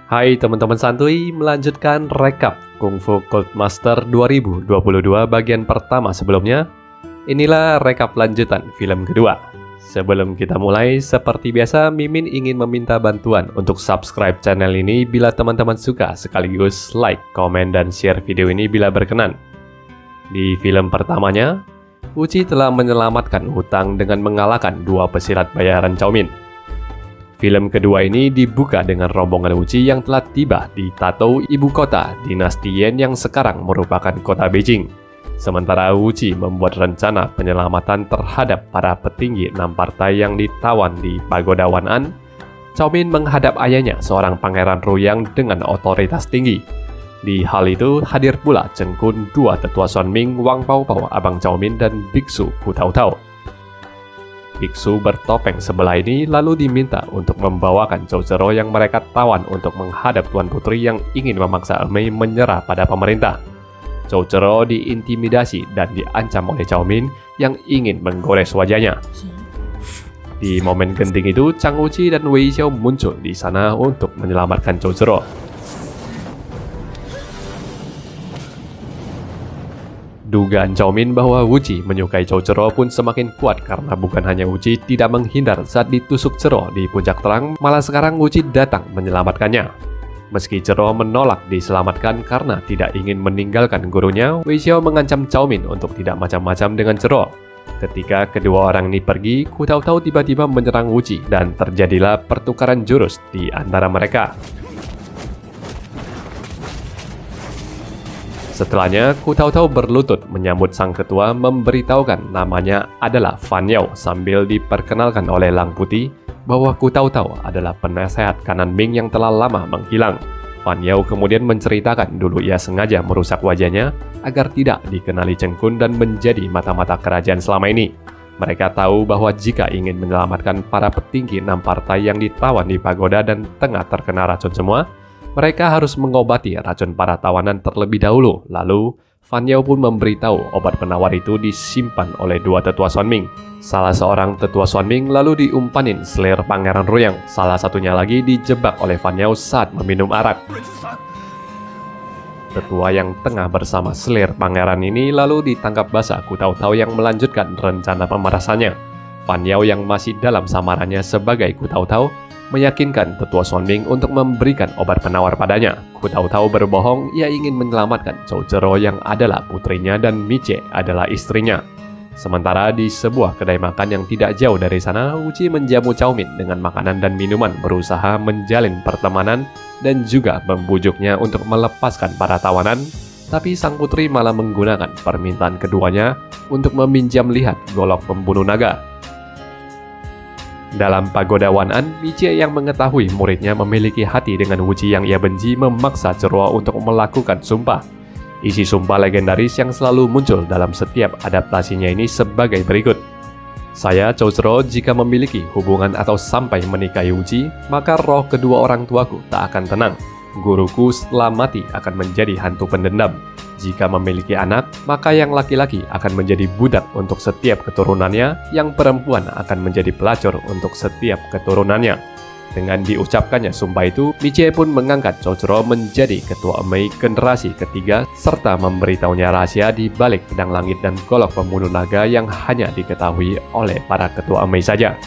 Hai teman-teman santuy, melanjutkan rekap Kung Fu Codemaster 2022 bagian pertama sebelumnya. Inilah rekap lanjutan film kedua. Sebelum kita mulai, seperti biasa Mimin ingin meminta bantuan untuk subscribe channel ini bila teman-teman suka, sekaligus like, komen, dan share video ini bila berkenan. Di film pertamanya, Uci telah menyelamatkan hutang dengan mengalahkan dua pesilat bayaran Cao Min. Film kedua ini dibuka dengan rombongan Uci yang telah tiba di Tatou, ibu kota dinasti Yan yang sekarang merupakan kota Beijing. Sementara Uci membuat rencana penyelamatan terhadap para petinggi 6 partai yang ditawan di Pagoda Wan'an. Cao Min menghadap ayahnya, seorang pangeran Ruyang dengan otoritas tinggi. Di hal itu hadir pula Cheng Kun, dua tetua Xuan Ming, Wang Pao Pao, abang Cao Min, dan biksu Hu Tao Tao. Biksu bertopeng sebelah ini lalu diminta untuk membawakan Zhou Zero yang mereka tawan untuk menghadap Tuan Putri yang ingin memaksa Mei menyerah pada pemerintah. Zhou Zero diintimidasi dan diancam oleh Cao Min yang ingin menggores wajahnya. Di momen genting itu, Chang Wuqi dan Wei Xiao muncul di sana untuk menyelamatkan Zhou Zero. Dugaan Cao Min bahwa Wuqi menyukai Zhou Zero pun semakin kuat karena bukan hanya Wuqi tidak menghindar saat ditusuk Zero di puncak terang, malah sekarang Wuqi datang menyelamatkannya. Meski Zero menolak diselamatkan karena tidak ingin meninggalkan gurunya, Wei Xiao mengancam Cao Min untuk tidak macam-macam dengan Zero. Ketika kedua orang ini pergi, Hu Tao Tao tiba-tiba menyerang Wuqi dan terjadilah pertukaran jurus di antara mereka. Setelahnya, Hu Tao Tao berlutut menyambut sang ketua, memberitahukan namanya adalah Fan Yao sambil diperkenalkan oleh Lang Putih bahwa Hu Tao Tao adalah penasehat kanan Ming yang telah lama menghilang. Fan Yao kemudian menceritakan dulu ia sengaja merusak wajahnya agar tidak dikenali Cheng Kun dan menjadi mata-mata kerajaan selama ini. Mereka tahu bahwa jika ingin menyelamatkan para petinggi 6 partai yang ditawan di pagoda dan tengah terkena racun semua, mereka harus mengobati racun para tawanan terlebih dahulu. Lalu, Fan Yao pun memberitahu obat penawar itu disimpan oleh dua tetua Xuan Ming. Salah seorang tetua Xuan Ming lalu diumpanin selir Pangeran Ruyang. Salah satunya lagi dijebak oleh Fan Yao saat meminum arak. Tetua yang tengah bersama selir pangeran ini lalu ditangkap basah Hu Tao Tao yang melanjutkan rencana pemerasannya. Fan Yao yang masih dalam samarannya sebagai Hu Tao Tao meyakinkan tetua Xuan Ming untuk memberikan obat penawar padanya. Hu Tao Tao berbohong ia ingin menyelamatkan Zhou Zero yang adalah putrinya dan Miche adalah istrinya. Sementara di sebuah kedai makan yang tidak jauh dari sana, Wuqi menjamu Cao Min dengan makanan dan minuman, berusaha menjalin pertemanan dan juga membujuknya untuk melepaskan para tawanan. Tapi sang putri malah menggunakan permintaan keduanya untuk meminjam lihat golok pembunuh naga. Dalam pagoda Wan'an, Miche yang mengetahui muridnya memiliki hati dengan Wuqi yang ia benci memaksa Zero untuk melakukan sumpah. Isi sumpah legendaris yang selalu muncul dalam setiap adaptasinya ini sebagai berikut. Saya, Zhou Zero, jika memiliki hubungan atau sampai menikahi Wuqi, maka roh kedua orang tuaku tak akan tenang. Guruku setelah mati akan menjadi hantu pendendam. Jika memiliki anak, maka yang laki-laki akan menjadi budak untuk setiap keturunannya, yang perempuan akan menjadi pelacur untuk setiap keturunannya. Dengan diucapkannya sumpah itu, Miche pun mengangkat Zhou Zero menjadi ketua Mei generasi ketiga, serta memberitahunya rahasia di balik pedang langit dan golok pembunuh naga yang hanya diketahui oleh para ketua Mei saja.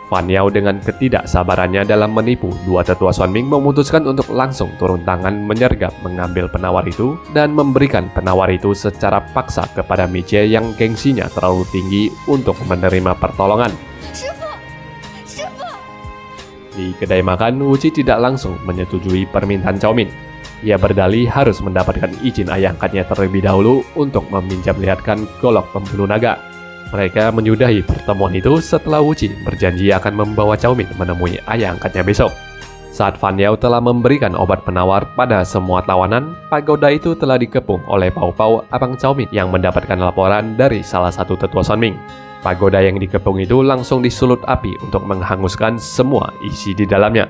Fan Yao dengan ketidaksabarannya dalam menipu dua tetua Xuan Ming memutuskan untuk langsung turun tangan menyergap mengambil penawar itu dan memberikan penawar itu secara paksa kepada Miche yang gengsinya terlalu tinggi untuk menerima pertolongan. Di kedai makan, Wuqi tidak langsung menyetujui permintaan Cao Min. Ia berdalih harus mendapatkan izin ayah angkatnya terlebih dahulu untuk meminjam lihatkan golok pembunuh naga. Mereka menyudahi pertemuan itu setelah Wuqi berjanji akan membawa Cao Min menemui ayah angkatnya besok. Saat Fan Yao telah memberikan obat penawar pada semua tawanan, pagoda itu telah dikepung oleh Pao Pao, abang Cao Min yang mendapatkan laporan dari salah satu tetua Xuan Ming. Pagoda yang dikepung itu langsung disulut api untuk menghanguskan semua isi di dalamnya.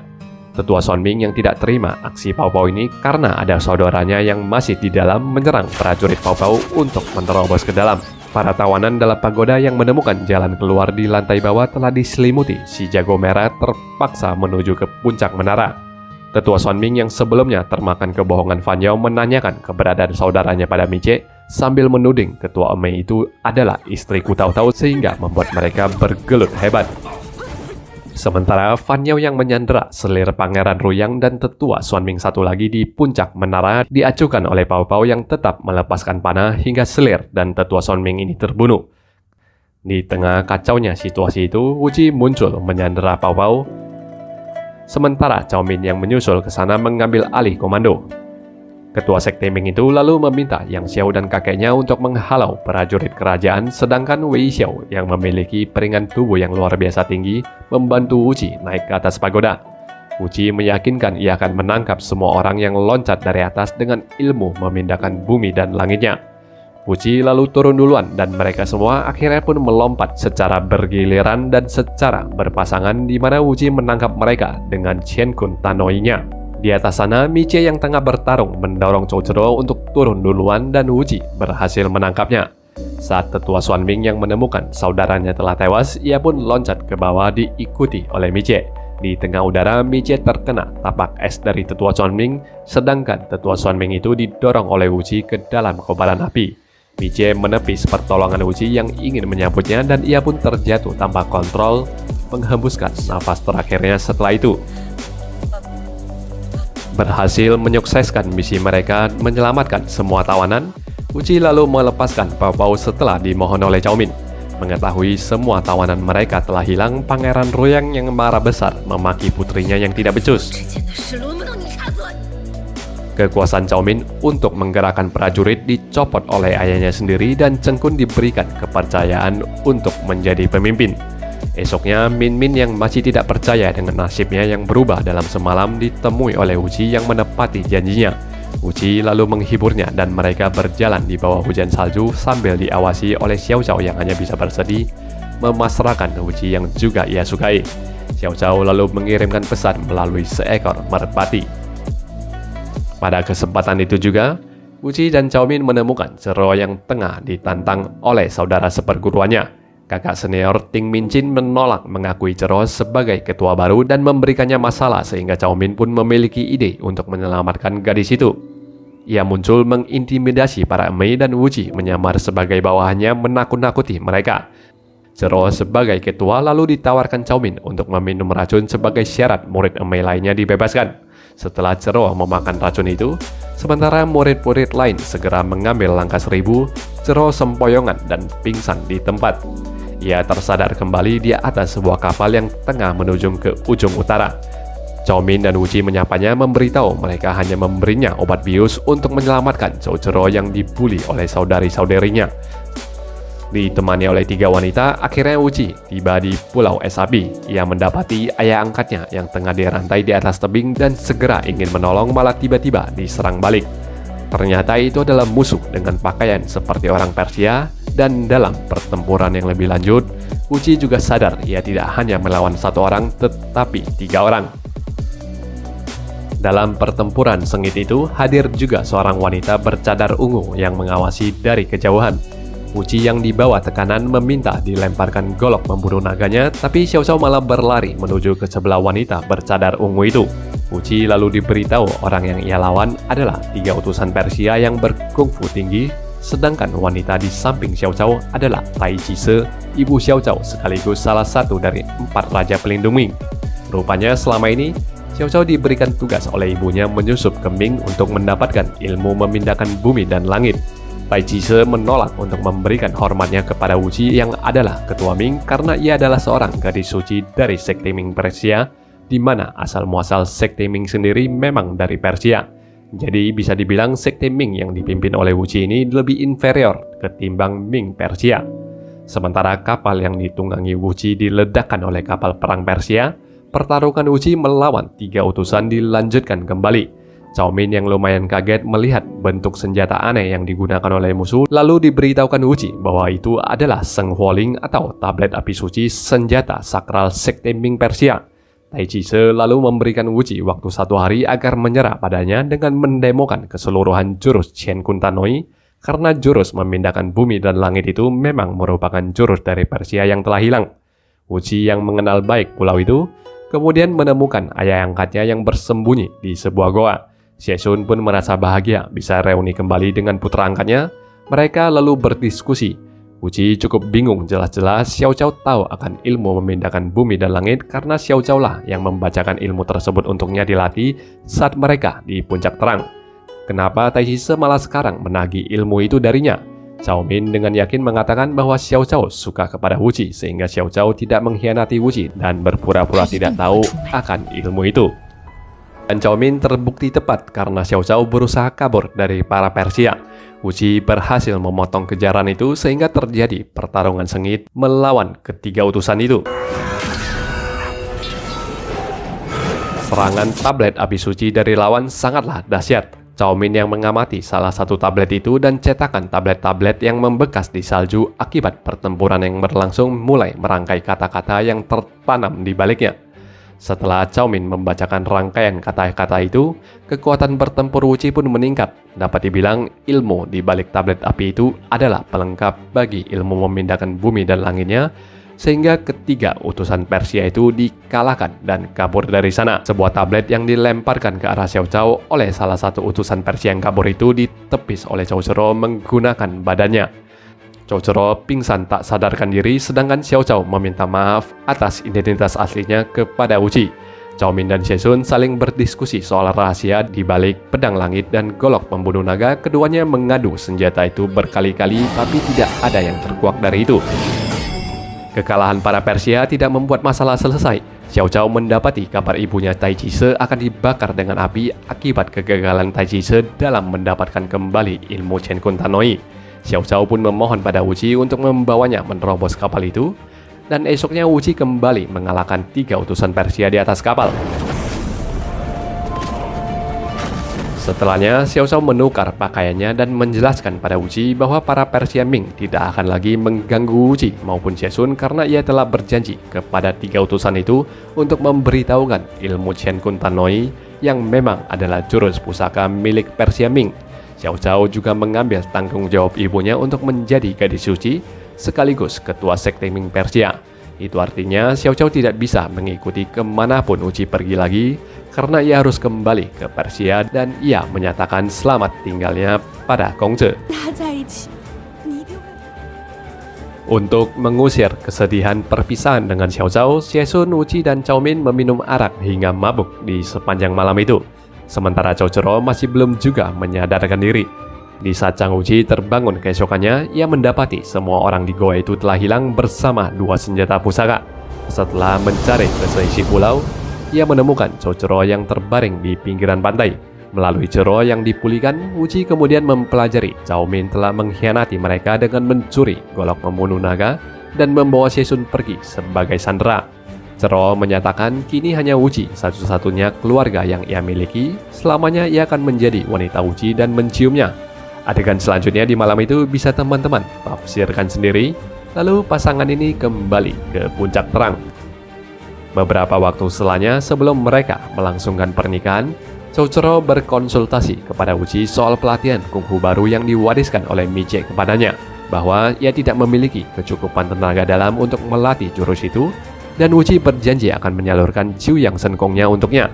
Tetua Xuan Ming yang tidak terima aksi Pao Pao ini karena ada saudaranya yang masih di dalam menyerang prajurit Pao Pao untuk menerobos ke dalam. Para tawanan dalam pagoda yang menemukan jalan keluar di lantai bawah telah diselimuti si jago merah terpaksa menuju ke puncak menara. Tetua Xuanming yang sebelumnya termakan kebohongan Fan Yao menanyakan keberadaan saudaranya pada Miche sambil menuding Ketua Emei itu adalah istri Ku Tautau sehingga membuat mereka bergelut hebat. Sementara Fan Yao yang menyandera selir Pangeran Ruyang dan Tetua Xuanming satu lagi di puncak menara diacuhkan oleh Pao Pao yang tetap melepaskan panah hingga selir dan Tetua Xuanming ini terbunuh. Di tengah kacaunya situasi itu, Wuji muncul menyandera Pao Pao. Sementara Cao Min yang menyusul ke sana mengambil alih komando. Ketua Sekte Ming itu lalu meminta Yang Xiao dan kakeknya untuk menghalau prajurit kerajaan, sedangkan Wei Xiao yang memiliki peringan tubuh yang luar biasa tinggi membantu Wuji naik ke atas pagoda. Wuji meyakinkan ia akan menangkap semua orang yang loncat dari atas dengan ilmu memindahkan bumi dan langitnya. Wuji lalu turun duluan dan mereka semua akhirnya pun melompat secara bergiliran dan secara berpasangan di mana Wuji menangkap mereka dengan Chen Kun Tanoi-nya. Di atas sana, Miche yang tengah bertarung mendorong Zhou Zero untuk turun duluan dan Wuji berhasil menangkapnya. Saat Tetua Xuanming yang menemukan saudaranya telah tewas, ia pun loncat ke bawah diikuti oleh Miche. Di tengah udara, Miche terkena tapak es dari Tetua Xuanming, sedangkan Tetua Xuanming itu didorong oleh Wuji ke dalam kobaran api. Miche menepis pertolongan Wuji yang ingin menyambutnya dan ia pun terjatuh tanpa kontrol, menghembuskan nafas terakhirnya setelah itu. Berhasil menyukseskan misi mereka menyelamatkan semua tawanan, Wuji lalu melepaskan Pao Pao setelah dimohon oleh Cao Min. Mengetahui semua tawanan mereka telah hilang, Pangeran Ruyang yang marah besar memaki putrinya yang tidak becus. Kekuasaan Cao Min untuk menggerakkan prajurit dicopot oleh ayahnya sendiri dan Cheng Kun diberikan kepercayaan untuk menjadi pemimpin. Esoknya, Min Min yang masih tidak percaya dengan nasibnya yang berubah dalam semalam ditemui oleh Wuji yang menepati janjinya. Wuji lalu menghiburnya dan mereka berjalan di bawah hujan salju sambil diawasi oleh Xiao Zhao yang hanya bisa bersedih, memasrahkan Wuji yang juga ia sukai. Xiao Zhao lalu mengirimkan pesan melalui seekor merpati. Pada kesempatan itu juga, Wuji dan Cao Min menemukan Zero yang tengah ditantang oleh saudara seperguruannya. Kakak senior Ting Minchin menolak mengakui Zero sebagai ketua baru dan memberikannya masalah sehingga Cao Min pun memiliki ide untuk menyelamatkan gadis itu. Ia muncul mengintimidasi para Emei dan Wuji menyamar sebagai bawahannya menakut-nakuti mereka. Zero sebagai ketua lalu ditawarkan Cao Min untuk meminum racun sebagai syarat murid Emei lainnya dibebaskan. Setelah Zero memakan racun itu, sementara murid-murid lain segera mengambil langkah 1000, Zero sempoyongan dan pingsan di tempat. Ia tersadar kembali di atas sebuah kapal yang tengah menuju ke ujung utara. Cao Min dan Wuji menyapanya memberitahu mereka hanya memberinya obat bius untuk menyelamatkan Zhou Zero yang dibuli oleh saudari-saudarinya. Ditemani oleh 3 wanita, akhirnya Wuji tiba di Pulau Es Api. Ia mendapati ayah angkatnya yang tengah dirantai di atas tebing dan segera ingin menolong malah tiba-tiba diserang balik. Ternyata itu adalah musuh dengan pakaian seperti orang Persia, dan dalam pertempuran yang lebih lanjut, Wuji juga sadar ia tidak hanya melawan 1 orang tetapi 3 orang. Dalam pertempuran sengit itu, hadir juga seorang wanita bercadar ungu yang mengawasi dari kejauhan. Wuji yang dibawa tekanan meminta dilemparkan golok membunuh naganya, tapi Xiao Zhao malah berlari menuju ke sebelah wanita bercadar ungu itu. Wuji lalu diberitahu orang yang ia lawan adalah 3 utusan Persia yang berkungfu tinggi, sedangkan wanita di samping Xiao Zhao adalah Tai Chise, ibu Xiao Zhao sekaligus salah satu dari 4 raja pelindung Ming. Rupanya selama ini, Xiao Zhao diberikan tugas oleh ibunya menyusup ke Ming untuk mendapatkan ilmu memindahkan bumi dan langit. Tai Chise menolak untuk memberikan hormatnya kepada Wuji yang adalah ketua Ming karena ia adalah seorang gadis suci dari Sekte Ming Persia, di mana asal-muasal Sekte Ming sendiri memang dari Persia. Jadi bisa dibilang Sekte Ming yang dipimpin oleh Wuji ini lebih inferior ketimbang Ming Persia. Sementara kapal yang ditunggangi Wuji diledakkan oleh kapal perang Persia, pertarungan Wuji melawan 3 utusan dilanjutkan kembali. Cao Min yang lumayan kaget melihat bentuk senjata aneh yang digunakan oleh musuh, lalu diberitahukan Wuji bahwa itu adalah Seng Huoling atau tablet api suci senjata sakral Sekte Ming Persia. Tai Chise lalu memberikan Wuji waktu 1 hari agar menyerah padanya dengan mendemokan keseluruhan jurus Chen Kun Tanoi, karena jurus memindahkan bumi dan langit itu memang merupakan jurus dari Persia yang telah hilang. Wuji yang mengenal baik pulau itu, kemudian menemukan ayah angkatnya yang bersembunyi di sebuah goa. Xie pun merasa bahagia bisa reuni kembali dengan putra angkatnya. Mereka lalu berdiskusi. Wuci cukup bingung, jelas-jelas Xiao Cao tahu akan ilmu memindahkan bumi dan langit karena Xiao Cao lah yang membacakan ilmu tersebut untuknya dilatih saat mereka di puncak terang. Kenapa Tai Chi malah sekarang menagih ilmu itu darinya? Cao Min dengan yakin mengatakan bahwa Xiao Cao suka kepada Wuci sehingga Xiao Cao tidak mengkhianati Wuci dan berpura-pura tidak tahu akan ilmu itu. Dan Cao Min terbukti tepat karena Xiao Cao berusaha kabur dari para Persia. Wuci berhasil memotong kejaran itu sehingga terjadi pertarungan sengit melawan ketiga utusan itu. Serangan tablet api suci dari lawan sangatlah dahsyat. Cao Min yang mengamati salah satu tablet itu dan cetakan tablet-tablet yang membekas di salju akibat pertempuran yang berlangsung mulai merangkai kata-kata yang tertanam di baliknya. Setelah Cao Min membacakan rangkaian kata-kata itu, kekuatan bertempur Wuci pun meningkat. Dapat dibilang ilmu di balik tablet api itu adalah pelengkap bagi ilmu memindahkan bumi dan langitnya, sehingga ketiga utusan Persia itu dikalahkan dan kabur dari sana. Sebuah tablet yang dilemparkan ke arah Xiao Cao oleh salah satu utusan Persia yang kabur itu ditepis oleh Cao Zhero menggunakan badannya. Cao Zhero pingsan tak sadarkan diri, sedangkan Xiao Cao meminta maaf atas identitas aslinya kepada Wuci. Cao Min dan Xie saling berdiskusi soal rahasia di balik pedang langit dan golok pembunuh naga. Keduanya mengadu senjata itu berkali-kali, tapi tidak ada yang terkuak dari itu. Kekalahan para Persia tidak membuat masalah selesai. Xiao Cao mendapati kabar ibunya Tai Chi akan dibakar dengan api akibat kegagalan Tai Chi dalam mendapatkan kembali ilmu Chen Kun Tanoi. Xiao Cao pun memohon pada Wuci untuk membawanya menerobos kapal itu, dan esoknya Wuci kembali mengalahkan tiga utusan Persia di atas kapal. Setelahnya, Xiao Cao menukar pakaiannya dan menjelaskan pada Wuci bahwa para Persia Ming tidak akan lagi mengganggu Wuci maupun Xie karena ia telah berjanji kepada tiga utusan itu untuk memberitahukan ilmu Chen Kun Tanoi yang memang adalah jurus pusaka milik Persia Ming. Xiao Cao juga mengambil tanggung jawab ibunya untuk menjadi gadis suci sekaligus ketua sekte Ming Persia. Itu artinya Xiao Cao tidak bisa mengikuti kemanapun Wuci pergi lagi karena ia harus kembali ke Persia dan ia menyatakan selamat tinggalnya pada Gongzhe. Untuk mengusir kesedihan perpisahan dengan Xiao Cao, Xie Wuci dan Cao Min meminum arak hingga mabuk di sepanjang malam itu. Sementara Cao Zhero masih belum juga menyadarkan diri. Di saat Chang Wuci terbangun keesokannya, ia mendapati semua orang di goa itu telah hilang bersama dua senjata pusaka. Setelah mencari ke seisi pulau, ia menemukan Cao Zhero yang terbaring di pinggiran pantai. Melalui Zhero yang dipulihkan, Wuci kemudian mempelajari Cao Min telah mengkhianati mereka dengan mencuri golok pembunuh naga dan membawa Xie pergi sebagai sandera. Zhero menyatakan kini hanya Wuci satu-satunya keluarga yang ia miliki. Selamanya ia akan menjadi wanita Wuci dan menciumnya. Adegan selanjutnya di malam itu bisa teman-teman tafsirkan sendiri. Lalu pasangan ini kembali ke puncak terang. Beberapa waktu setelahnya, sebelum mereka melangsungkan pernikahan, Cao Zhero berkonsultasi kepada Wuci soal pelatihan kungfu baru yang diwariskan oleh Miche kepadanya, bahwa ia tidak memiliki kecukupan tenaga dalam untuk melatih jurus itu, dan Wuci berjanji akan menyalurkan Jiu Yang Shenkongnya untuknya.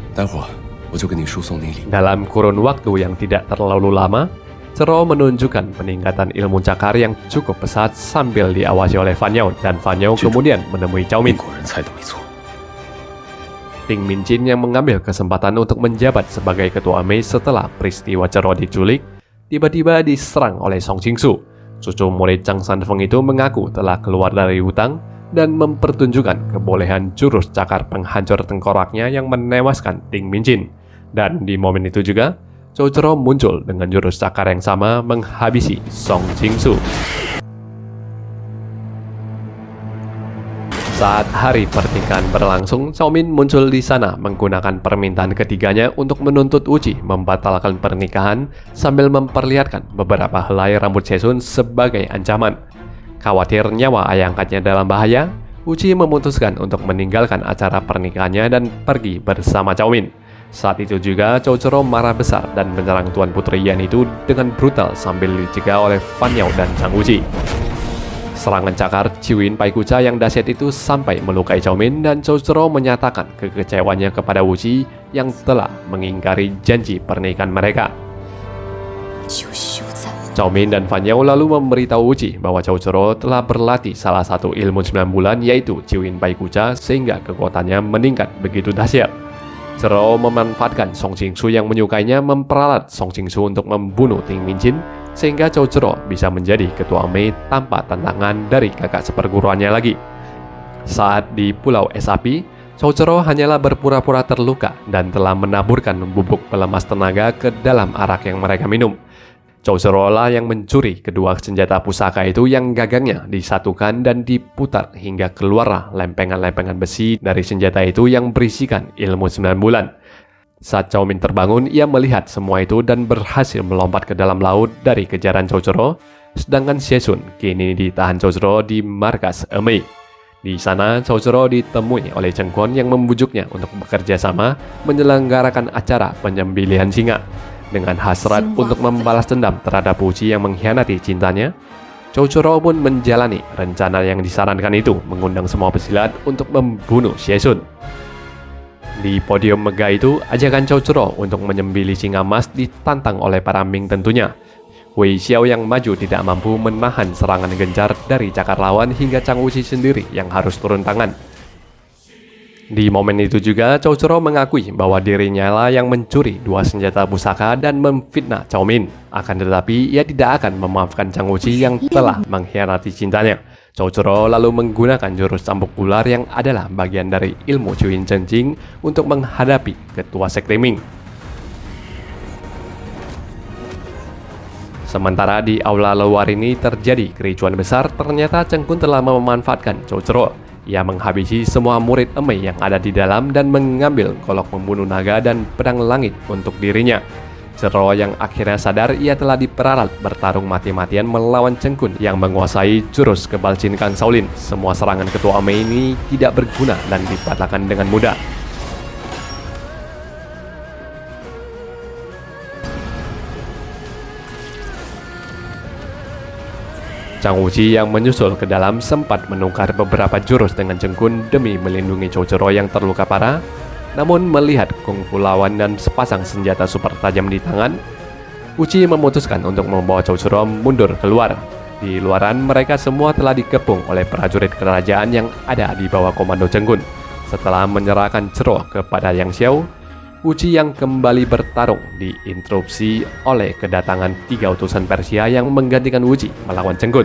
Dalam kurun waktu yang tidak terlalu lama, Zhero menunjukkan peningkatan ilmu cakar yang cukup pesat sambil diawasi oleh Fan Yao, dan Fan Yao kemudian menemui Cao Min. Ting Minjin yang mengambil kesempatan untuk menjabat sebagai ketua Mei setelah peristiwa Zhero diculik, tiba-tiba diserang oleh Song Jingsu. Cucu murid Chang Sanfeng itu mengaku telah keluar dari hutang dan mempertunjukkan kebolehan jurus cakar penghancur tengkoraknya yang menewaskan Ting Minjin. Dan di momen itu juga, Cao Zhero muncul dengan jurus cakar yang sama menghabisi Song Jingsu. Saat hari pernikahan berlangsung, Cao Min muncul di sana menggunakan permintaan ketiganya untuk menuntut Wuci membatalkan pernikahan sambil memperlihatkan beberapa helai rambut Xie sebagai ancaman. Khawatir nyawa ayah angkatnya dalam bahaya, Wuci memutuskan untuk meninggalkan acara pernikahannya dan pergi bersama Cao Min. Saat itu juga Cao Zhero marah besar dan menyerang Tuan Putri Yan itu dengan brutal sambil dicegah oleh Fan Yao dan Chang Wuci. Serangan cakar Chiwin Paikucha yang dahsyat itu sampai melukai Cao Min, dan Cao Zoro menyatakan kekecewanya kepada Wuji yang telah mengingkari janji pernikahan mereka. Cao Min dan Fan Yao lalu memberitahu Wuji bahwa Cao Zoro telah berlatih salah satu ilmu 9 bulan, yaitu Chiwin Paikucha, sehingga kekuatannya meningkat begitu dahsyat. Zoro memanfaatkan Song Jingsu yang menyukainya memperalat Song Jingsu untuk membunuh Ting Minjin, sehingga Cao Zoro bisa menjadi ketua Mei tanpa tantangan dari kakak seperguruannya lagi. Saat di Pulau Es Api, Cao Zoro hanyalah berpura-pura terluka dan telah menaburkan bubuk pelemas tenaga ke dalam arak yang mereka minum. Cao Zoro lah yang mencuri kedua senjata pusaka itu yang gagangnya disatukan dan diputar hingga keluarlah lempengan-lempengan besi dari senjata itu yang berisikan ilmu 9 bulan. Saat Cao Min terbangun, ia melihat semua itu dan berhasil melompat ke dalam laut dari kejaran Cao Zoro, sedangkan Xie kini ditahan Cao Zoro di markas Emei. Di sana, Cao Zoro ditemui oleh Cheng Kuan yang membujuknya untuk bekerja sama menyelenggarakan acara penyembelihan singa. Dengan hasrat untuk membalas dendam terhadap Wuji yang mengkhianati cintanya, Cao Zoro pun menjalani rencana yang disarankan itu, mengundang semua pesilat untuk membunuh Xie Xun. Di podium megah itu, ajakan Cao Zoro untuk menyembelih singa emas ditantang oleh para Ming tentunya. Wei Xiao yang maju tidak mampu menahan serangan gencar dari cakar lawan hingga Chang Wuji sendiri yang harus turun tangan. Di momen itu juga, Cao Zoro mengakui bahwa dirinya lah yang mencuri dua senjata pusaka dan memfitnah Cao Min. Akan tetapi, ia tidak akan memaafkan Chang Wuji yang telah mengkhianati cintanya. Cao Zoro lalu menggunakan jurus cambuk ular yang adalah bagian dari ilmu Chiwin Chengqing untuk menghadapi ketua sekte Ming. Sementara di aula luar ini terjadi kericuan besar, ternyata Cheng Kun telah memanfaatkan Cao Zoro. Ia menghabisi semua murid Emei yang ada di dalam dan mengambil golok pembunuh naga dan pedang langit untuk dirinya. Zoro yang akhirnya sadar ia telah diperalat bertarung mati-matian melawan Cheng Kun yang menguasai jurus kebal Jin Kang Shaolin. Semua serangan ketua Emei ini tidak berguna dan dipatahkan dengan mudah. Chang Wuji yang menyusul ke dalam sempat menukar beberapa jurus dengan Cheng Kun demi melindungi Cao Zoro yang terluka parah. Namun melihat kungfu lawan dan sepasang senjata super tajam di tangan, Wuji memutuskan untuk membawa Cao Zoro mundur keluar. Di luaran, mereka semua telah dikepung oleh prajurit kerajaan yang ada di bawah komando Cheng Kun. Setelah menyerahkan Zoro kepada Yang Xiao, Wuji yang kembali bertarung diinterupsi oleh kedatangan 3 utusan Persia yang menggantikan Wuji melawan Cheng Kun.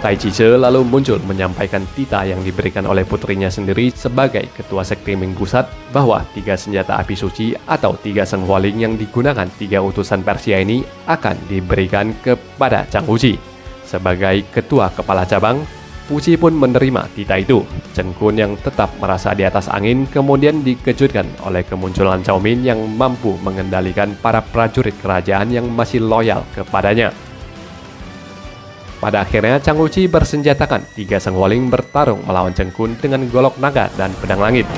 Tai Chi lalu muncul menyampaikan titah yang diberikan oleh putrinya sendiri sebagai ketua sekte Ming Pusat bahwa 3 senjata api suci atau 3 senghualing yang digunakan 3 utusan Persia ini akan diberikan kepada Chang Wuji. Sebagai ketua kepala cabang, Wuji pun menerima titah itu. Cheng Kun yang tetap merasa di atas angin kemudian dikejutkan oleh kemunculan Cao Min yang mampu mengendalikan para prajurit kerajaan yang masih loyal kepadanya. Pada akhirnya Chang Wuji bersenjatakan 3 senghualing bertarung melawan Cheng Kun dengan golok naga dan pedang langit.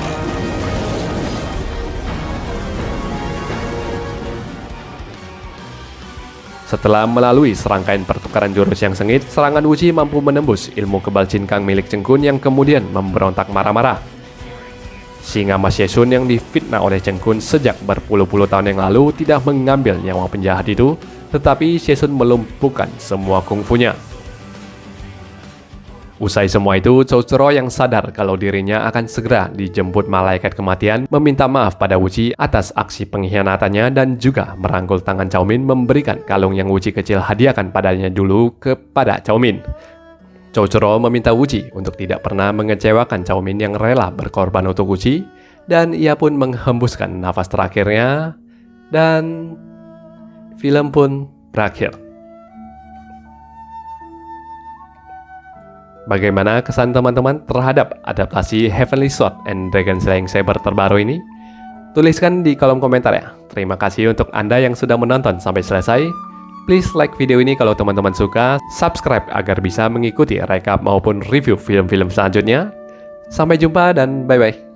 Setelah melalui serangkaian pertukaran jurus yang sengit, serangan Wuji mampu menembus ilmu kebal Jin Kang milik Cheng Kun yang kemudian memberontak marah-marah. Singa Mas Xie Xun yang difitnah oleh Cheng Kun sejak berpuluh-puluh tahun yang lalu tidak mengambil nyawa penjahat itu, tetapi Xie Xun melumpuhkan semua kungfunya. Usai semua itu, Cao Zoro yang sadar kalau dirinya akan segera dijemput malaikat kematian meminta maaf pada Wuji atas aksi pengkhianatannya dan juga merangkul tangan Cao Min memberikan kalung yang Wuji kecil hadiahkan padanya dulu kepada Cao Min. Cao Zoro meminta Wuji untuk tidak pernah mengecewakan Cao Min yang rela berkorban untuk Wuji, dan ia pun menghembuskan nafas terakhirnya dan film pun berakhir. Bagaimana kesan teman-teman terhadap adaptasi Heavenly Sword and Dragon Slaying Saber terbaru ini? Tuliskan di kolom komentar ya. Terima kasih untuk Anda yang sudah menonton sampai selesai. Please like video ini kalau teman-teman suka, subscribe agar bisa mengikuti rekap maupun review film-film selanjutnya. Sampai jumpa dan bye-bye.